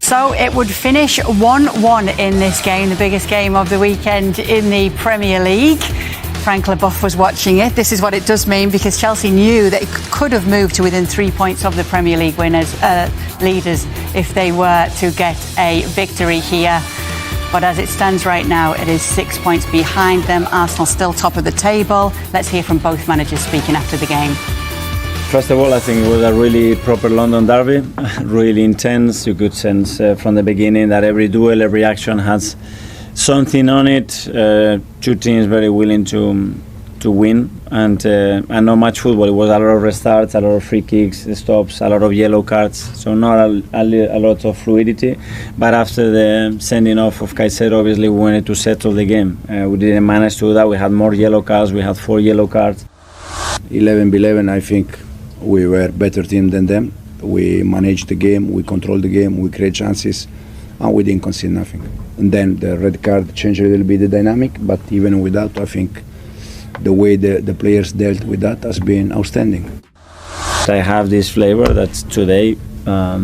So it would finish 1-1 in this game, the biggest game of the weekend in the Premier League. Frank Leboeuf was watching it. This is what it does mean, because Chelsea knew that it could have moved to within 3 points of the Premier League leaders if they were to get a victory here. But as it stands right now, it is 6 points behind them. Arsenal still top of the table. Let's hear from both managers speaking after the game. First of all, I think it was a really proper London derby, really intense. You could sense from the beginning that every duel, every action has something on it. Two teams very willing to win, and not much football. It was a lot of restarts, a lot of free kicks, stops, a lot of yellow cards. So not a lot of fluidity. But after the sending off of Caicedo, obviously we wanted to settle the game. We didn't manage to do that. We had more yellow cards. We had 4 yellow cards. 11-11, I think we were a better team than them. We managed the game, we controlled the game, we create chances, and we didn't concede nothing. And then the red card changed a little bit the dynamic, but even with that, I think the way the players dealt with that has been outstanding. I have this flavor that today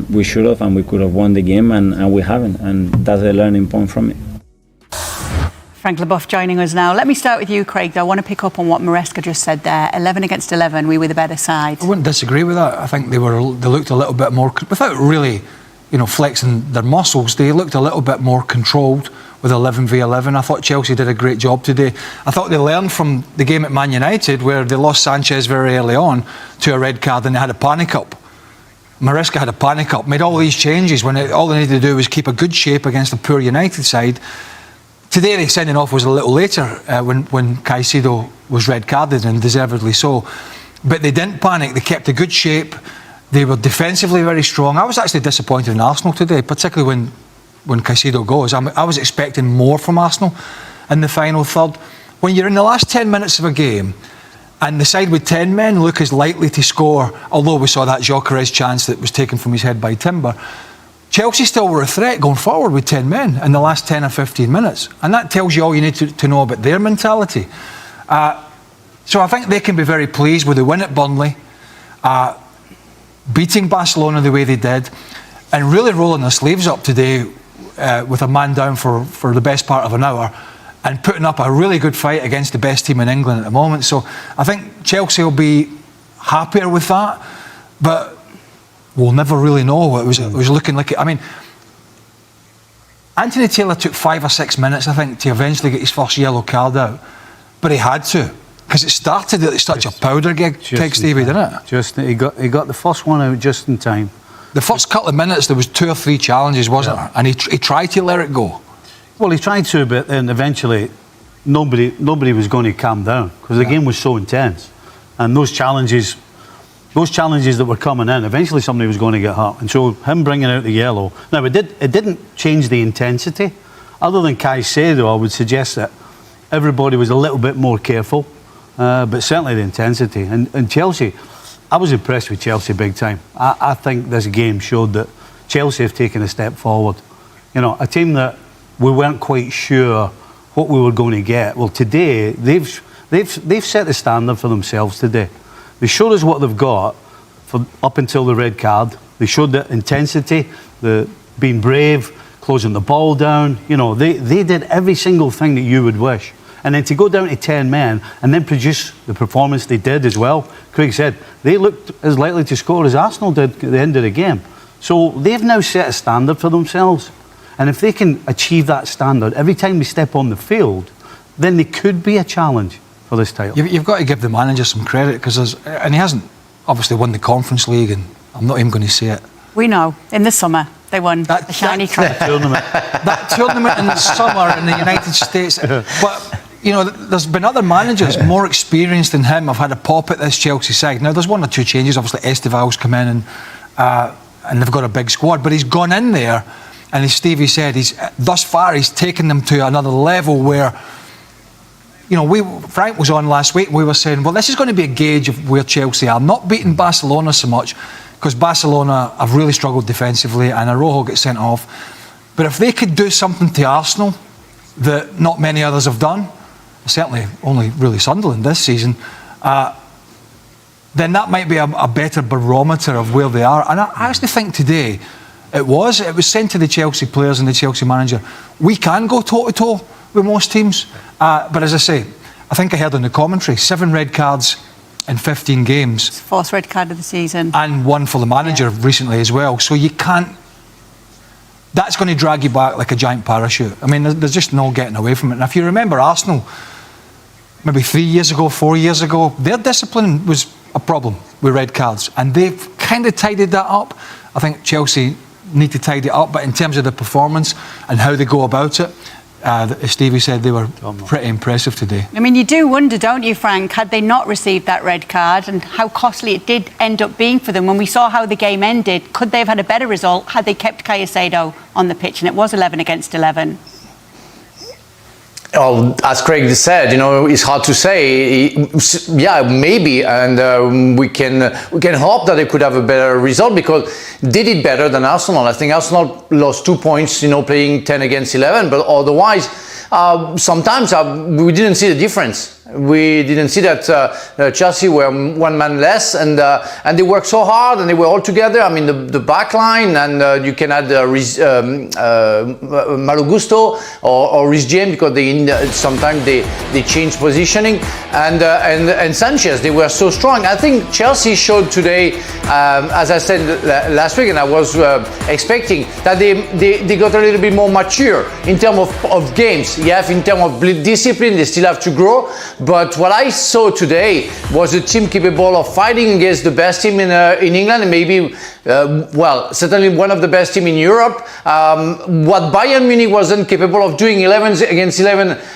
we should have and we could have won the game, and we haven't, and that's a learning point from it. Frank Leboeuf joining us now. Let me start with you, Craig, though. I want to pick up on what Maresca just said there. 11 against 11, we were the better side. I wouldn't disagree with that. I think they looked a little bit more, without really, flexing their muscles, they looked a little bit more controlled with 11v11. I thought Chelsea did a great job today. I thought they learned from the game at Man United, where they lost Sanchez very early on to a red card and they had a panic up. Maresca had a panic up, made all these changes when all they needed to do was keep a good shape against a poor United side. Today, the sending off was a little later when Caicedo was red carded, and deservedly so. But they didn't panic. They kept a good shape. They were defensively very strong. I was actually disappointed in Arsenal today, particularly when Caicedo goes. I was expecting more from Arsenal in the final third. When you're in the last 10 minutes of a game and the side with 10 men look as likely to score, although we saw that Gyökeres chance that was taken from his head by Timber, Chelsea still were a threat going forward with 10 men in the last 10 or 15 minutes. And that tells you all you need to know about their mentality. So I think they can be very pleased with the win at Burley, beating Barcelona the way they did, and really rolling their sleeves up today with a man down for the best part of an hour and putting up a really good fight against the best team in England at the moment. So I think Chelsea will be happier with that. But we'll never really know. It was looking like it. I mean, Anthony Taylor took 5 or 6 minutes, I think, to eventually get his first yellow card out. But he had to, because it started at such a powder keg, Stevie, didn't it? He got the first one out just in time. The first couple of minutes, there was 2 or 3 challenges, wasn't there? And he tried to let it go. Well, he tried to, but then eventually nobody was going to calm down, because the game was so intense. And those challenges that were coming in, eventually somebody was going to get hurt. And so him bringing out the yellow, now it didn't change the intensity. Other than Caicedo, I would suggest that everybody was a little bit more careful, but certainly the intensity. And Chelsea, I was impressed with Chelsea big time. I think this game showed that Chelsea have taken a step forward. A team that we weren't quite sure what we were going to get. Well, today they've set the standard for themselves today. They showed us what they've got up until the red card. They showed the intensity, the being brave, closing the ball down. They did every single thing that you would wish. And then to go down to 10 men and then produce the performance they did as well. Craig said they looked as likely to score as Arsenal did at the end of the game. So they've now set a standard for themselves. And if they can achieve that standard every time they step on the field, then they could be a challenge for this title. You've got to give the manager some credit, and he hasn't obviously won the Conference League, and I'm not even going to say it. We know, in the summer, they won the shiny trophy. That tournament in the summer in the United States. But, there's been other managers more experienced than him have had a pop at this Chelsea side. Now, there's 1 or 2 changes. Obviously, Esteval's come in and they've got a big squad, but he's gone in there, and as Stevie said, thus far he's taken them to another level where, Frank was on last week, we were saying, well, this is going to be a gauge of where Chelsea are. Not beating Barcelona so much, because Barcelona have really struggled defensively and Araujo gets sent off. But if they could do something to Arsenal that not many others have done, certainly only really Sunderland this season, then that might be a better barometer of where they are. And I actually think today, It was sent to the Chelsea players and the Chelsea manager. We can go toe-to-toe with most teams. But as I say, I think I heard in the commentary, 7 red cards in 15 games. Fourth red card of the season. And 1 for the manager recently as well. So you can't... That's going to drag you back like a giant parachute. I mean, there's just no getting away from it. And if you remember Arsenal, maybe 3 years ago, 4 years ago, their discipline was a problem with red cards. And they've kind of tidied that up. I think Chelsea need to tidy it up. But in terms of the performance and how they go about it, as Stevie said, they were pretty impressive today. I mean, you do wonder, don't you, Frank, had they not received that red card and how costly it did end up being for them. When we saw how the game ended, could they have had a better result had they kept Caicedo on the pitch? And it was 11 against 11. Well, as Craig said, it's hard to say. Yeah, maybe, and we can hope that they could have a better result because they did better than Arsenal. I think Arsenal lost 2 points, playing 10 against 11, but otherwise, sometimes we didn't see the difference. We didn't see that Chelsea were 1 man less, and they worked so hard, and they were all together. I mean, the back line, and you can add Malo Gusto or Reece James because sometimes they change positioning, and Sanchez. They were so strong. I think Chelsea showed today, as I said last week, and I was expecting that they got a little bit more mature in terms of games. Yeah, in terms of discipline, they still have to grow. But what I saw today was a team capable of fighting against the best team in England, and maybe, certainly one of the best team in Europe. What Bayern Munich wasn't capable of doing 11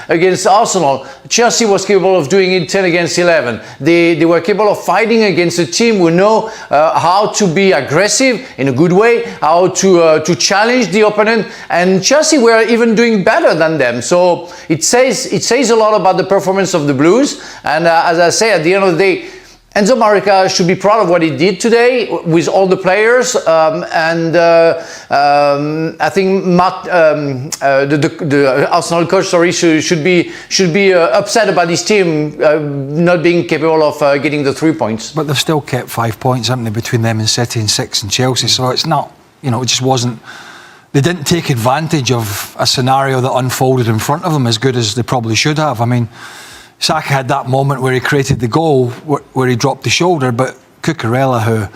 against Arsenal, Chelsea was capable of doing it 10 against 11. They were capable of fighting against a team who know how to be aggressive in a good way, how to challenge the opponent, and Chelsea were even doing better than them. So it says a lot about the performance of the Blues, and as I say, at the end of the day, Enzo Marica should be proud of what he did today with all the players, and I think the Arsenal coach, should be upset about his team not being capable of getting the 3 points. But they've still kept 5 points, haven't they, between them and City and 6 and Chelsea. So it's not, it just wasn't. They didn't take advantage of a scenario that unfolded in front of them as good as they probably should have. I mean, Saka had that moment where he created the goal, where he dropped the shoulder, but Cucurella, who,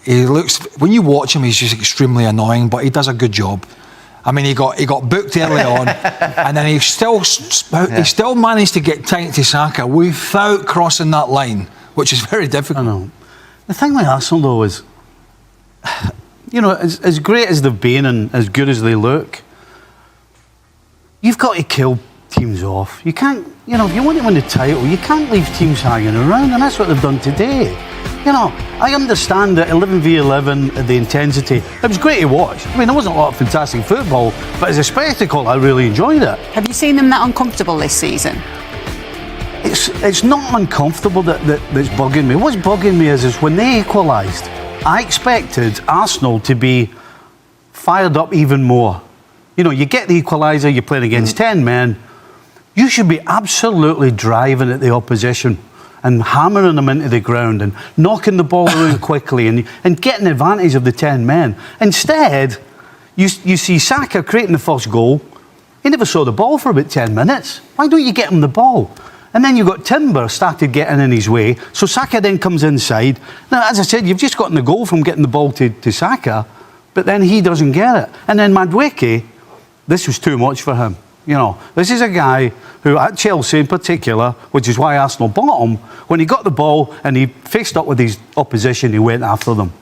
he looks, when you watch him, he's just extremely annoying, but he does a good job. I mean, he got booked early on, and then he still managed to get tight to Saka without crossing that line, which is very difficult. I know. The thing with Arsenal, though, is, as great as they've been and as good as they look, you've got to kill teams off. You can't, if you want to win the title, you can't leave teams hanging around, and that's what they've done today. I understand that 11v11, the intensity, it was great to watch. I mean, there wasn't a lot of fantastic football, but as a spectacle, I really enjoyed it. Have you seen them that uncomfortable this season? It's not uncomfortable that's bugging me. What's bugging me is when they equalised, I expected Arsenal to be fired up even more. You get the equaliser, you're playing against 10 men, you should be absolutely driving at the opposition and hammering them into the ground and knocking the ball around quickly and getting advantage of the 10 men. Instead, you see Saka creating the first goal. He never saw the ball for about 10 minutes. Why don't you get him the ball? And then you've got Timber started getting in his way, so Saka then comes inside. Now, as I said, you've just gotten the goal from getting the ball to Saka, but then he doesn't get it. And then Madueke, this was too much for him. This is a guy who, at Chelsea in particular, which is why Arsenal bought him, when he got the ball and he faced up with his opposition, he went after them.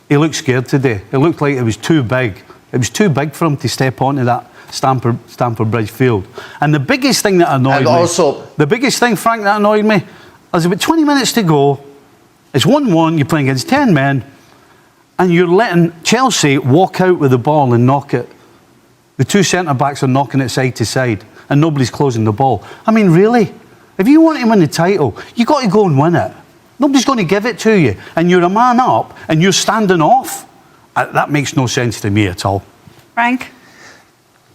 He looked scared today. It looked like it was too big. It was too big for him to step onto that Stamford Bridge field. And the biggest thing that annoyed me... The biggest thing, Frank, that annoyed me, there's about 20 minutes to go, it's 1-1, you're playing against 10 men, and you're letting Chelsea walk out with the ball and knock it. The 2 centre-backs are knocking it side to side, and nobody's closing the ball. I mean, really? If you want to win the title, you've got to go and win it. Nobody's going to give it to you. And you're a man up, and you're standing off. That makes no sense to me at all. Frank?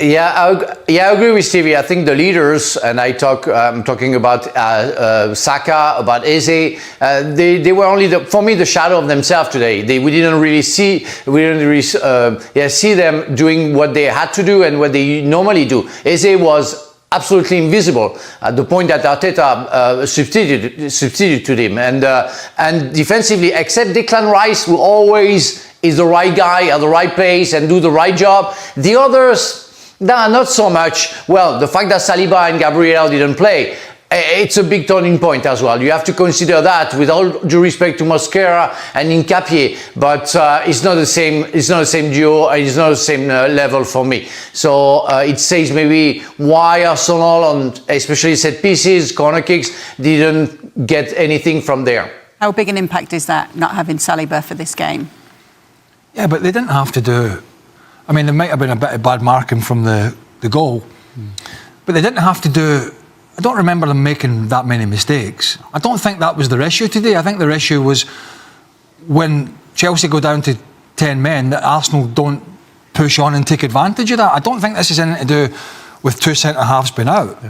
I agree with Stevie. I think the leaders, and I'm talking about Saka, about Eze. They were only for me the shadow of themselves today. We didn't really see them doing what they had to do and what they normally do. Eze was absolutely invisible at the point that Arteta substituted him, and defensively, except Declan Rice, who always is the right guy at the right place and do the right job. The others. Nah, not so much. Well, the fact that Saliba and Gabriel didn't play, it's a big turning point as well. You have to consider that, with all due respect to Mosquera and Nkapie, but it's not the same. It's not the same duo. It's not the same level for me. So it says maybe why Arsenal, on especially set pieces, corner kicks, didn't get anything from there. How big an impact is that, not having Saliba for this game? Yeah, but they didn't have to do. I mean, there might have been a bit of bad marking from the goal, but they didn't have to do. I don't remember them making that many mistakes. I don't think that was their issue today. I think their issue was when Chelsea go down to 10 men, that Arsenal don't push on and take advantage of that. I don't think this has anything to do with two centre-halves being out.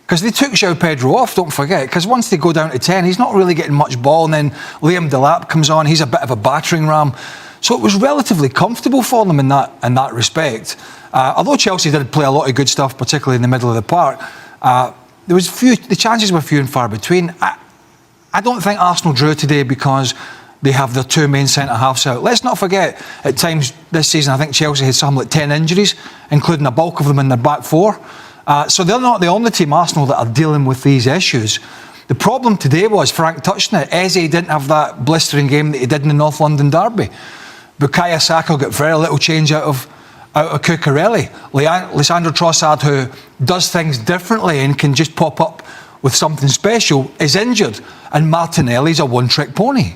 Because they took João Pedro off, don't forget, because once they go down to 10, he's not really getting much ball, and then Liam Delap comes on, he's a bit of a battering ram. So it was relatively comfortable for them in that respect. Although Chelsea did play a lot of good stuff, particularly in the middle of the park, the chances were few and far between. I don't think Arsenal drew today because they have their two main centre-halves out. Let's not forget, at times this season, I think Chelsea had something like 10 injuries, including a bulk of them in their back four. So they're not the only team, Arsenal, that are dealing with these issues. The problem today was, Frank touched on it, Eze didn't have that blistering game that he did in the North London derby. Bukayo Saka got very little change out of Cucurella. Lisandro Trossard, who does things differently and can just pop up with something special, is injured. And Martinelli's a one-trick pony.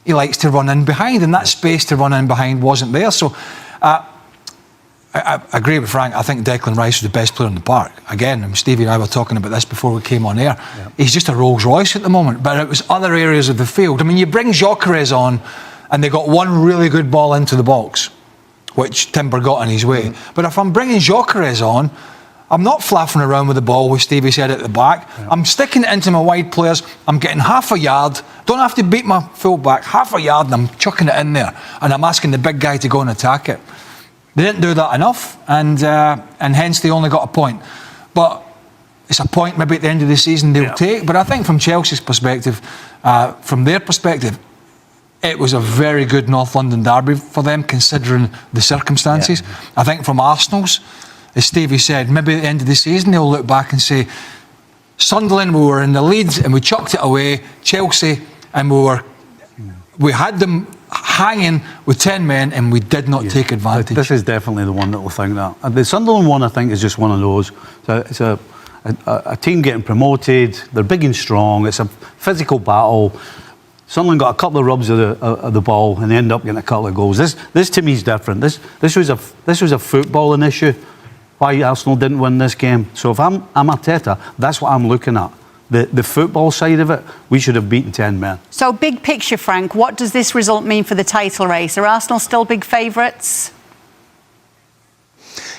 He likes to run in behind, and that space to run in behind wasn't there. So I agree with Frank. I think Declan Rice was the best player in the park. Again, Stevie and I were talking about this before we came on air. Yeah. He's just a Rolls Royce at the moment, but it was other areas of the field. I mean, you bring Gyökeres on, and they got one really good ball into the box, which Timber got in his way. But if I'm bringing Gyökeres on, I'm not flapping around with the ball, with Stevie said at the back. Yeah. I'm sticking it into my wide players. I'm getting half a yard. Don't have to beat my full back. Half a yard, and I'm chucking it in there. And I'm asking the big guy to go and attack it. They didn't do that enough, and hence they only got a point. But it's a point maybe at the end of the season they'll take. But I think from Chelsea's perspective, from their perspective, it was a very good North London derby for them, considering the circumstances. Yeah. I think from Arsenal's, as Stevie said, maybe at the end of the season they'll look back and say, Sunderland, we were in the lead and we chucked it away. Chelsea, and we had them hanging with 10 men and we did not take advantage. This is definitely the one that will think that. The Sunderland one, I think, is just one of those. It's a team getting promoted. They're big and strong. It's a physical battle. Sunderland got a couple of rubs of the ball and they end up getting a couple of goals. This to me is different. This was a footballing issue. Why Arsenal didn't win this game. So if I'm Arteta, that's what I'm looking at. The football side of it, we should have beaten 10 men. So big picture, Frank, what does this result mean for the title race? Are Arsenal still big favourites?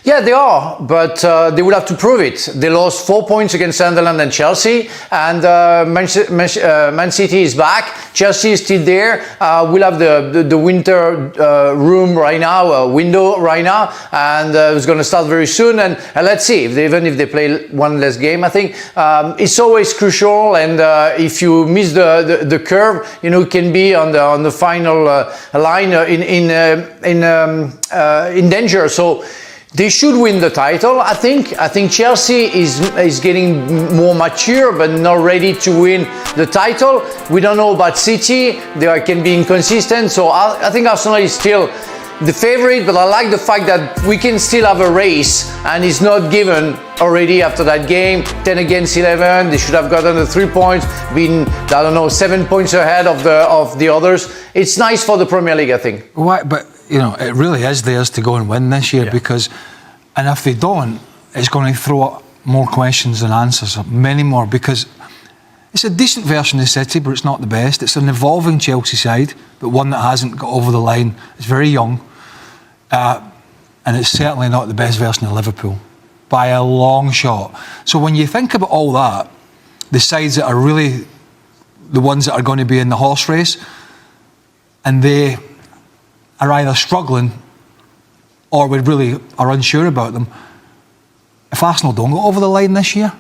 Yeah, they are, but they will have to prove it. They lost 4 points against Sunderland and Chelsea, and Man City is back. Chelsea is still there. We'll have the winter room right now, window right now, and it's going to start very soon. And let's see, even if they play one less game, I think it's always crucial. And if you miss the curve, it can be on the final line in danger. So they should win the title. I think Chelsea is getting more mature, but not ready to win the title. We don't know about City; they can be inconsistent. So I think Arsenal is still the favorite, but I like the fact that we can still have a race, and it's not given already after that game. 10 against 11. They should have gotten the 3 points, been 7 points ahead of the others. It's nice for the Premier League, I think. Why? But it really is theirs to go and win this year because, and if they don't, it's going to throw up more questions than answers, many more, because it's a decent version of City, but it's not the best. It's an evolving Chelsea side, but one that hasn't got over the line. It's very young. and it's certainly not the best version of Liverpool by a long shot. So when you think about all that, the sides that are really the ones that are going to be in the horse race, and they are either struggling or we really are unsure about them. If Arsenal don't go over the line this year,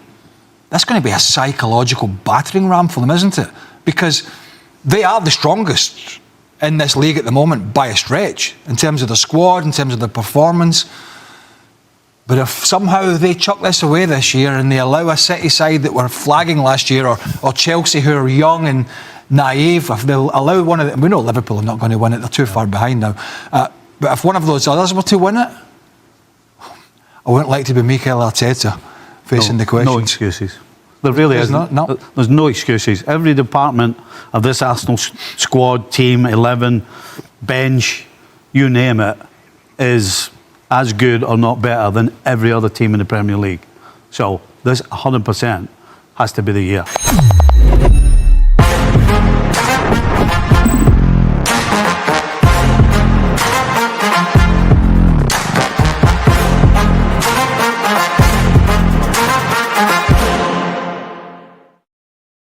that's going to be a psychological battering ram for them, isn't it? Because they are the strongest in this league at the moment by a stretch, in terms of the squad, in terms of the performance. But if somehow they chuck this away this year and they allow a City side that were flagging last year, or Chelsea who are young and naive, if they'll allow one of them, we know Liverpool are not going to win it, they're too far behind now. But if one of those others were to win it, I wouldn't like to be Mikel Arteta facing the questions. No excuses. There really There's isn't. no. There's no excuses. Every department of this Arsenal squad, team, 11, bench, you name it, is as good or not better than every other team in the Premier League. So this 100% has to be the year.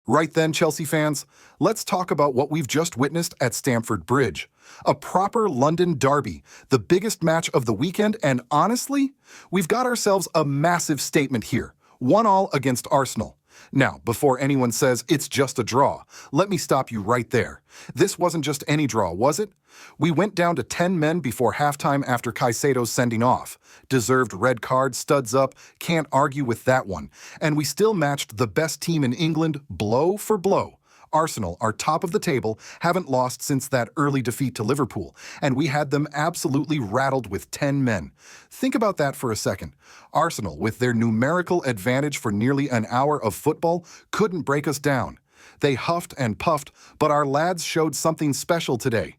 Right then, Chelsea fans, let's talk about what we've just witnessed at Stamford Bridge. A proper London derby, the biggest match of the weekend, and honestly, we've got ourselves a massive statement here. 1-1 against Arsenal. Now, before anyone says it's just a draw, let me stop you right there. This wasn't just any draw, was it? We went down to 10 men before halftime after Caicedo's sending off. Deserved red card, studs up, can't argue with that one. And we still matched the best team in England blow for blow. Arsenal are top of the table, haven't lost since that early defeat to Liverpool, and we had them absolutely rattled with 10 men. Think about that for a second. Arsenal, with their numerical advantage for nearly an hour of football, couldn't break us down. They huffed and puffed, but our lads showed something special today.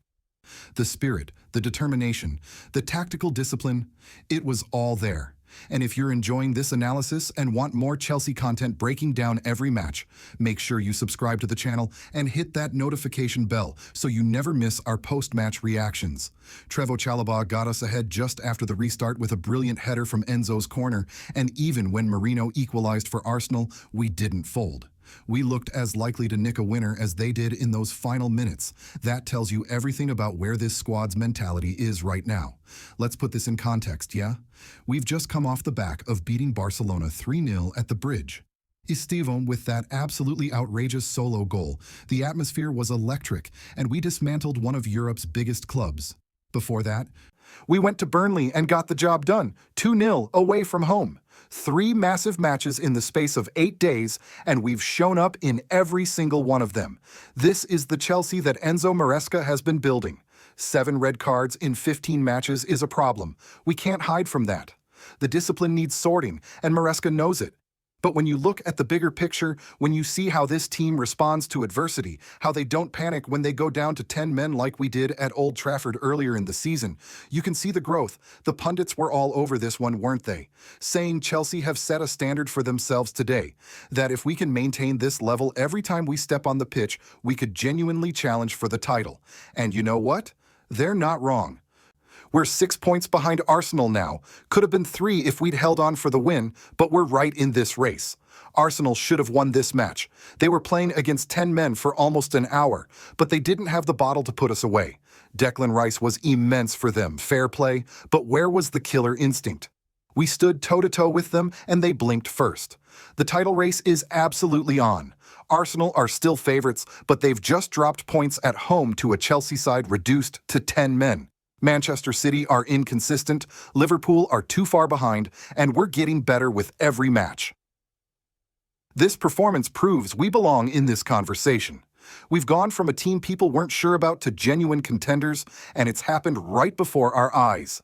The spirit, the determination, the tactical discipline, it was all there. And if you're enjoying this analysis and want more Chelsea content breaking down every match, make sure you subscribe to the channel and hit that notification bell so you never miss our post-match reactions. Trevoh Chalobah got us ahead just after the restart with a brilliant header from Enzo's corner, and even when Marino equalized for Arsenal, we didn't fold. We looked as likely to nick a winner as they did in those final minutes. That tells you everything about where this squad's mentality is right now. Let's put this in context, yeah? We've just come off the back of beating Barcelona 3-0 at the Bridge. Estevão with that absolutely outrageous solo goal. The atmosphere was electric, and we dismantled one of Europe's biggest clubs. Before that, we went to Burley and got the job done, 2-0 away from home. 3 massive matches in the space of 8 days, and we've shown up in every single one of them. This is the Chelsea that Enzo Maresca has been building. 7 red cards in 15 matches is a problem. We can't hide from that. The discipline needs sorting, and Maresca knows it. But when you look at the bigger picture, when you see how this team responds to adversity, how they don't panic when they go down to 10 men like we did at Old Trafford earlier in the season, you can see the growth. The pundits were all over this one, weren't they? Saying Chelsea have set a standard for themselves today, that if we can maintain this level every time we step on the pitch, we could genuinely challenge for the title. And you know what? They're not wrong. We're 6 points behind Arsenal now. Could have been 3 if we'd held on for the win, but we're right in this race. Arsenal should have won this match. They were playing against 10 men for almost an hour, but they didn't have the bottle to put us away. Declan Rice was immense for them, fair play, but where was the killer instinct? We stood toe-to-toe with them, and they blinked first. The title race is absolutely on. Arsenal are still favorites, but they've just dropped points at home to a Chelsea side reduced to 10 men. Manchester City are inconsistent, Liverpool are too far behind, and we're getting better with every match. This performance proves we belong in this conversation. We've gone from a team people weren't sure about to genuine contenders, and it's happened right before our eyes.